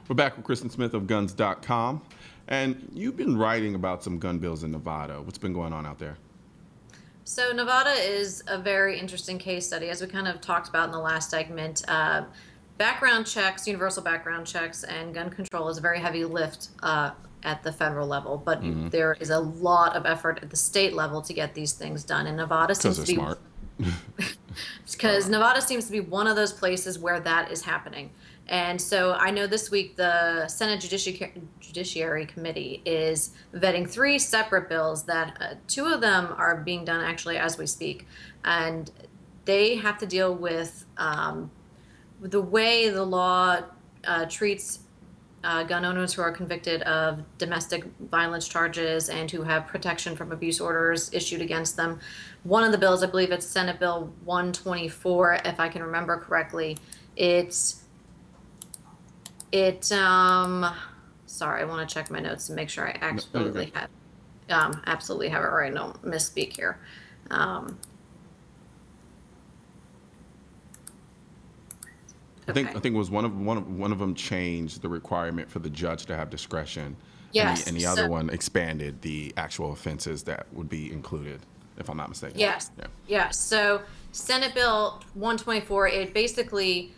We're back with Christen Smith of guns.com. And you've been writing about some gun bills in Nevada. What's been going on out there? So Nevada is a very interesting case study, as we kind of talked about in the last segment. Background checks, universal background checks, and gun control is a very heavy lift at the federal level, but there is a lot of effort at the state level to get these things done. And Nevada seems to be smart. because Nevada seems to be one of those places where that is happening. And so I know this week the Senate Judiciary Committee is vetting 3 separate bills that 2 of them are being done actually as we speak. And they have to deal with the way the law treats gun owners who are convicted of domestic violence charges and who have protection from abuse orders issued against them. One of the bills, I believe it's Senate Bill 124, if I can remember correctly. Sorry, I want to check my notes to make sure I absolutely have it right. Don't misspeak here. I think it was one of them changed the requirement for the judge to have discretion. Yes. And the other one expanded the actual offenses that would be included, if I'm not mistaken. Yes. Yeah. Yes. So Senate Bill 124, it basically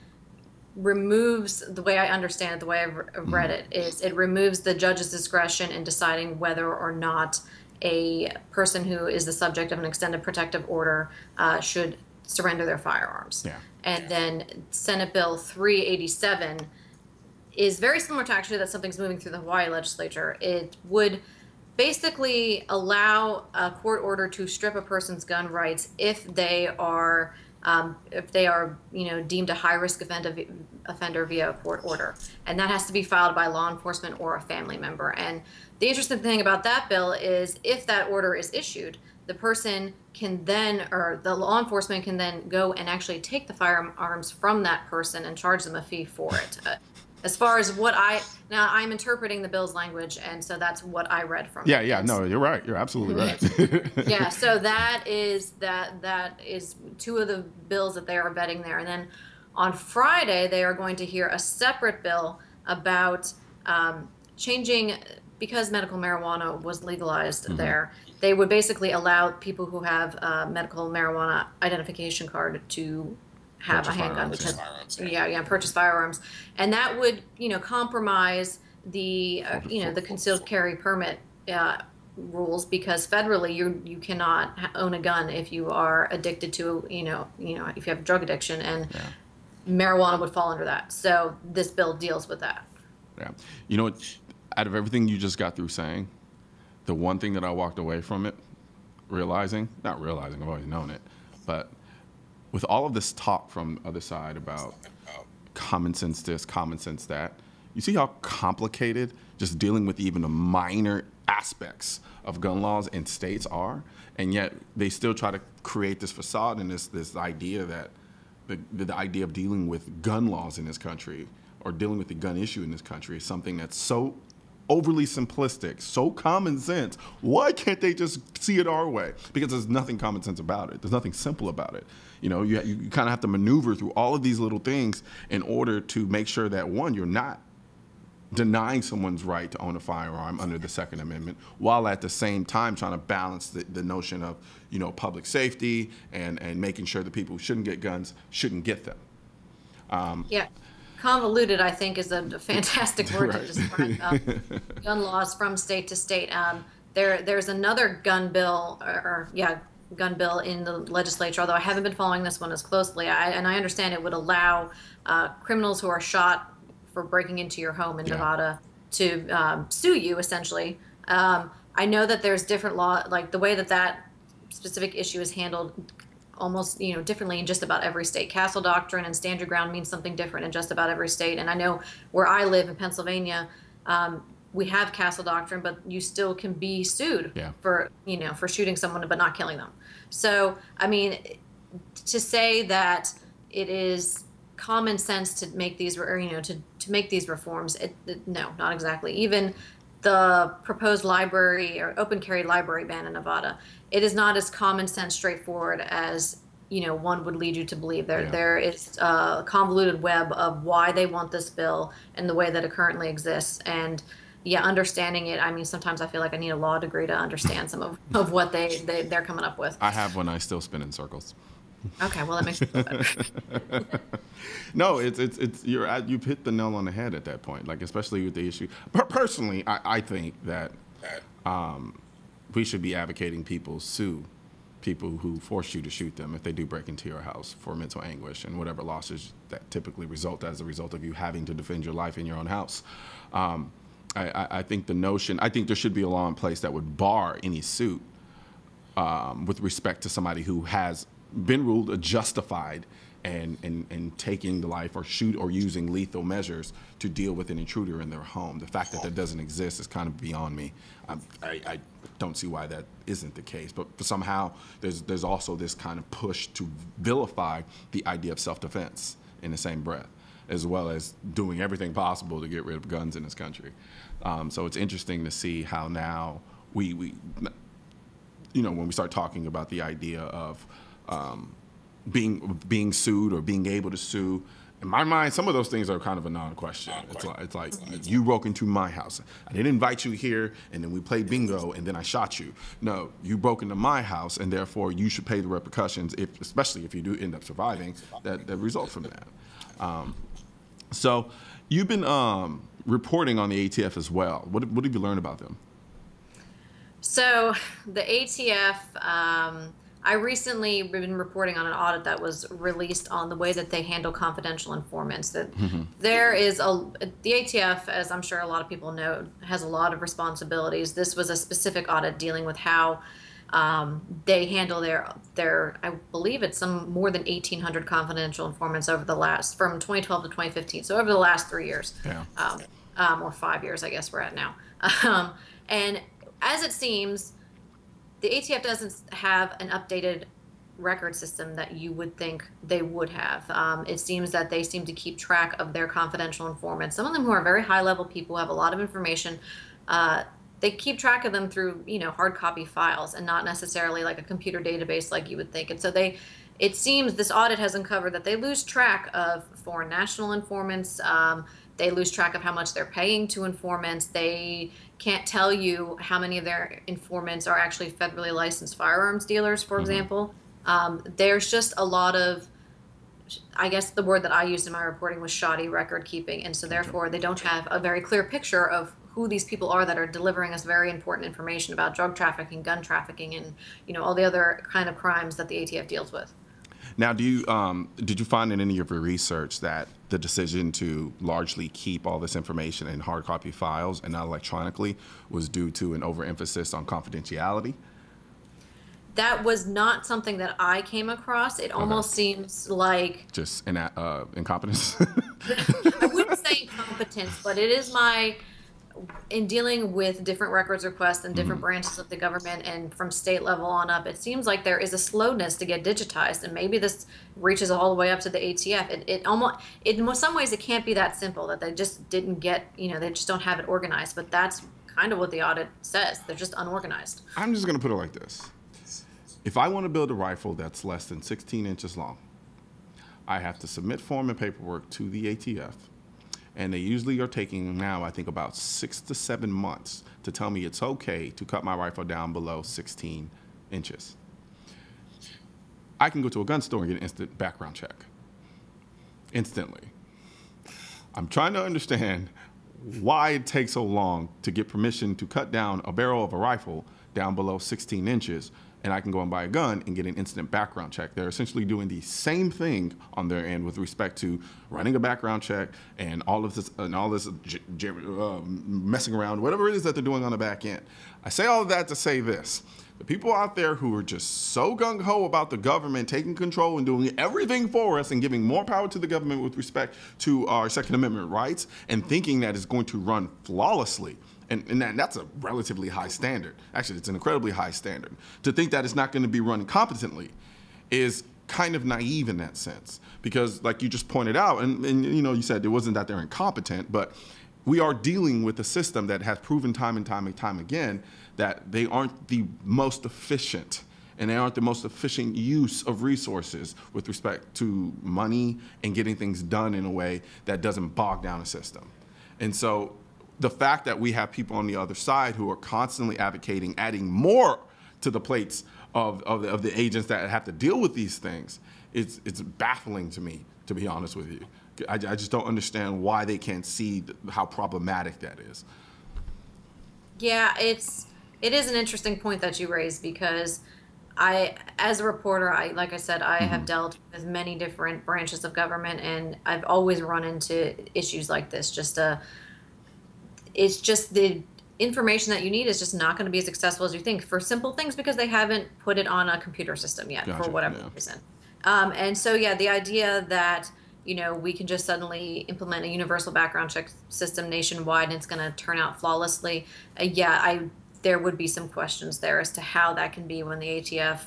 removes, the way I understand it, the way I've read it, is it removes the judge's discretion in deciding whether or not a person who is the subject of an extended protective order should surrender their firearms. Yeah. And then Senate Bill 387 is very similar to, actually, that something's moving through the Hawaii legislature. It would basically allow a court order to strip a person's gun rights if they are deemed a high-risk offender via a court order. And that has to be filed by law enforcement or a family member. And the interesting thing about that bill is if that order is issued, the person can then, or the law enforcement can then go and actually take the firearms from that person and charge them a fee for it. As far as what now I'm interpreting the bill's language, and so that's what I read from it. Yeah, no, you're right. You're absolutely right. Yeah, so that is 2 of the bills that they are vetting there. And then on Friday, they are going to hear a separate bill about changing, because medical marijuana was legalized there, they would basically allow people who have a medical marijuana identification card to have a handgun, because purchase firearms, and that would compromise the the concealed carry permit rules, because federally you cannot own a gun if you are addicted to if you have a drug addiction, and marijuana would fall under that. So this bill deals with that. Yeah, out of everything you just got through saying, the one thing that I walked away from it not realizing, I've always known it, but with all of this talk from the other side about common sense this, common sense that, you see how complicated just dealing with even the minor aspects of gun laws in states are, and yet they still try to create this facade and this idea that the idea of dealing with gun laws in this country or dealing with the gun issue in this country is something that's so overly simplistic, so common sense. Why can't they just see it our way? Because there's nothing common sense about it. There's nothing simple about it. You kind of have to maneuver through all of these little things in order to make sure that, one, you're not denying someone's right to own a firearm under the Second Amendment, while at the same time trying to balance the notion of public safety and making sure that people who shouldn't get guns shouldn't get them. Yeah. Convoluted, I think, is a fantastic word to describe gun laws from state to state. There's another gun bill, gun bill in the legislature, although I haven't been following this one as closely. And I understand it would allow criminals who are shot for breaking into your home in Nevada to sue you, essentially. I know that there's different law, like the way that specific issue is handled almost differently in just about every state. Castle doctrine and stand your ground means something different in just about every state. And I know where I live in Pennsylvania, we have castle doctrine, but you still can be sued for shooting someone but not killing them. So I mean, to say that it is common sense to make these to make these reforms, no, not exactly. Even the proposed library or open carry library ban in Nevada, it is not as common sense straightforward as one would lead you to believe. Yeah. There is a convoluted web of why they want this bill and the way that it currently exists. And yeah, understanding it, I mean, sometimes I feel like I need a law degree to understand some of what they're coming up with. I have one. I still spin in circles. Okay, well, that makes me feel better. No, you've hit the nail on the head at that point. Like, especially with the issue. Personally, I think that we should be advocating people sue people who force you to shoot them if they do break into your house for mental anguish and whatever losses that typically result as a result of you having to defend your life in your own house. I think I think there should be a law in place that would bar any suit with respect to somebody who has been ruled justified and taking the life or using lethal measures to deal with an intruder in their home. The fact that doesn't exist is kind of beyond me. I don't see why that isn't the case. But somehow there's also this kind of push to vilify the idea of self-defense in the same breath, as well as doing everything possible to get rid of guns in this country. So it's interesting to see how now we when we start talking about the idea of being sued or being able to sue, in my mind, some of those things are kind of a non-question. It's like you broke into my house. I didn't invite you here, and then we played bingo, and then I shot you. No, you broke into my house, and therefore you should pay the repercussions, especially if you do end up surviving, that result from that. So you've been reporting on the ATF as well. What have you learned about them? So the ATF, I recently been reporting on an audit that was released on the way that they handle confidential informants. That there is the ATF, as I'm sure a lot of people know, has a lot of responsibilities. This was a specific audit dealing with how they handle their I believe it's more than 1,800 confidential informants over from 2012 to 2015. So over the last 3 years, or 5 years, I guess we're at now. And as it seems, the ATF doesn't have an updated record system that you would think they would have. It seems that they seem to keep track of their confidential informants. Some of them who are very high-level people who have a lot of information. They keep track of them through, hard copy files and not necessarily like a computer database like you would think. And so it seems this audit has uncovered that they lose track of foreign national informants. They lose track of how much they're paying to informants. They can't tell you how many of their informants are actually federally licensed firearms dealers, for example. There's just a lot of, I guess the word that I used in my reporting was shoddy record keeping. And so therefore they don't have a very clear picture of who these people are that are delivering us very important information about drug trafficking, gun trafficking, and all the other kind of crimes that the ATF deals with. Now, did you find in any of your research that the decision to largely keep all this information in hard copy files and not electronically was due to an overemphasis on confidentiality? That was not something that I came across. It almost seems like just incompetence. I wouldn't say incompetence, but it is in dealing with different records requests and different branches of the government and from state level on up, it seems like there is a slowness to get digitized, and maybe this reaches all the way up to the ATF. In some ways, it can't be that simple that they just didn't get, they just don't have it organized. But that's kind of what the audit says. They're just unorganized. I'm just going to put it like this. If I want to build a rifle that's less than 16 inches long, I have to submit form and paperwork to the ATF. And they usually are taking now, I think, about 6 to 7 months to tell me it's okay to cut my rifle down below 16 inches. I can go to a gun store and get an instant background check. Instantly. I'm trying to understand why it takes so long to get permission to cut down a barrel of a rifle down below 16 inches, and I can go and buy a gun and get an instant background check. They're essentially doing the same thing on their end with respect to running a background check and all this messing around, whatever it is that they're doing on the back end. I say all of that to say this. The people out there who are just so gung-ho about the government taking control and doing everything for us and giving more power to the government with respect to our Second Amendment rights and thinking that it's going to run flawlessly, and that's a relatively high standard. Actually, it's an incredibly high standard. To think that it's not going to be run competently is kind of naive in that sense. Because like you just pointed out, and you said it wasn't that they're incompetent, but we are dealing with a system that has proven time and time again that they aren't the most efficient and they aren't the most efficient use of resources with respect to money and getting things done in a way that doesn't bog down a system. And so the fact that we have people on the other side who are constantly advocating adding more to the plates of the agents that have to deal with these things, it's baffling to me, to be honest with you. I just don't understand why they can't see how problematic that is. Yeah, it is an interesting point that you raised, because as a reporter, like I said, I have dealt with many different branches of government, and I've always run into issues like this. It's just the information that you need is just not going to be as accessible as you think for simple things, because they haven't put it on a computer system yet. Gotcha. For whatever Yeah. reason. And so, yeah, the idea that, we can just suddenly implement a universal background check system nationwide and it's going to turn out flawlessly. There would be some questions there as to how that can be when the ATF,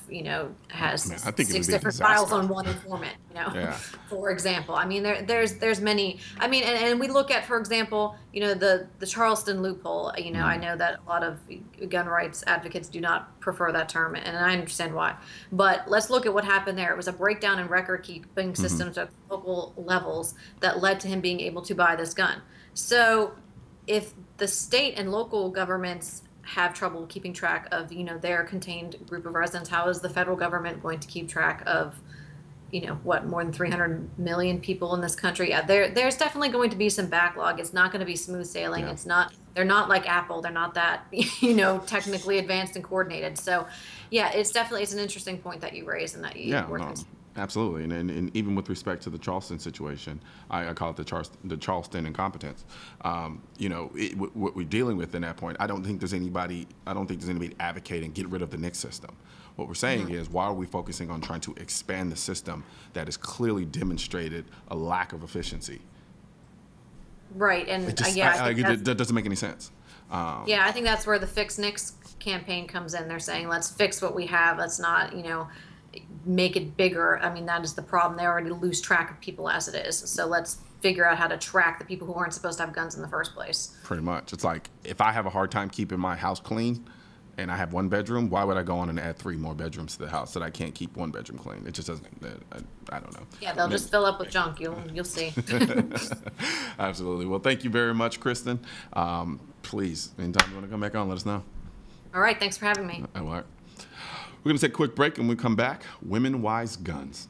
has I think 6 different files on one informant, Yeah. for example. I mean, there's many. I mean, and we look at, for example, the Charleston loophole. I know that a lot of gun rights advocates do not prefer that term, and I understand why. But let's look at what happened there. It was a breakdown in record-keeping systems at local levels that led to him being able to buy this gun. So if the state and local governments have trouble keeping track of, their contained group of residents, how is the federal government going to keep track of, more than 300 million people in this country? Yeah, there's definitely going to be some backlog. It's not going to be smooth sailing. Yeah. They're not like Apple. They're not that, technically advanced and coordinated. So, yeah, it's an interesting point that you raised and that you worked. Absolutely, and even with respect to the Charleston situation, I call it the Charleston incompetence. What we're dealing with in that point, I don't think there's anybody advocating get rid of the NICS system. What we're saying is, why are we focusing on trying to expand the system that has clearly demonstrated a lack of efficiency? Right, and that doesn't make any sense. I think that's where the Fix NICS campaign comes in. They're saying, let's fix what we have. Let's not, make it bigger. I mean, that is the problem. They already lose track of people as it is. So let's figure out how to track the people who aren't supposed to have guns in the first place. Pretty much. It's like, if I have a hard time keeping my house clean and I have 1 bedroom, why would I go on and add 3 more bedrooms to the house that I can't keep 1 bedroom clean? It just doesn't, I don't know. Yeah, they'll just fill up with junk. You'll see. Absolutely. Well, thank you very much, Christen. Please, anytime you want to come back on, let us know. All right. Thanks for having me. All right. We're going to take a quick break, and when we come back, women, wise, guns.